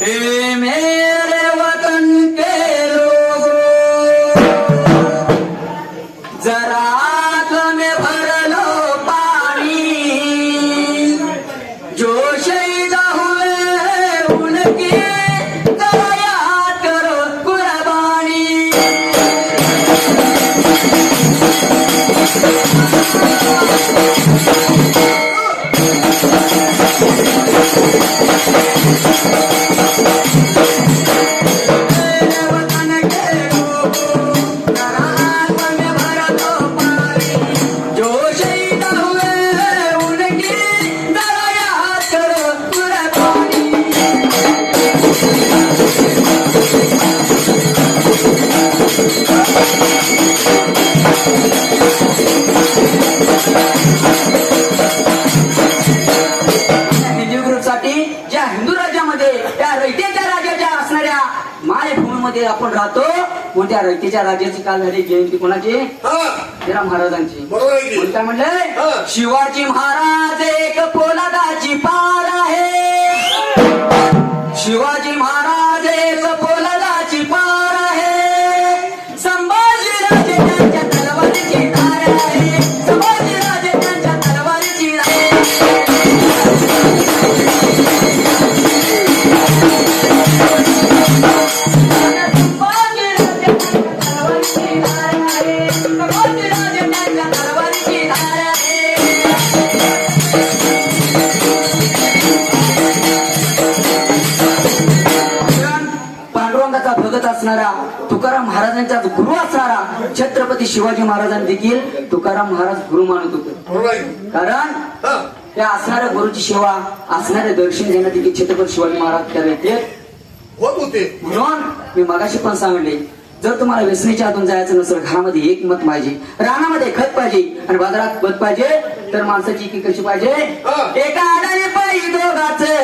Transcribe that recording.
ए मेरे वतन के लोगों, जरा आंख में भर लो पानी, जो शहीद हुए हैं उनकी जरा याद करो कुर्बानी। आपण राहतो कोणत्या रयतेच्या राजाची काल झाली जयंती कोणाची? शिवराम महाराजांची. कोणत्या म्हणलंय? शिवाजी महाराज एक पोलादाची पार आहे, शिवाजी महाराज एक पोलादाची पार आहे, संभाजीराजे त्यांच्या तलवारीची धार आहे, संभाजीराजे त्यांच्या तलवारीची धार भगत असणारा, तुकाराम महाराजांचा गुरु असणारा छत्रपती शिवाजी महाराजांनी देखील तुकाराम महाराज गुरु मानत होते. कारण त्या असणाऱ्या गुरुची सेवा, असणारे दर्शन घेण्यात देखील छत्रपती शिवाजी महाराज त्या होत होते. म्हणून मी मगाशी पण सांगले, जर तुम्हाला व्यसनीच्या हातून जायचं नसेल, घरामध्ये एक मत पाहिजे, रानामध्ये खत पाहिजे आणि बाजारात खत पाहिजे, तर माणसाची की कशी पाहिजे? एका आडाने पायी दोघाचे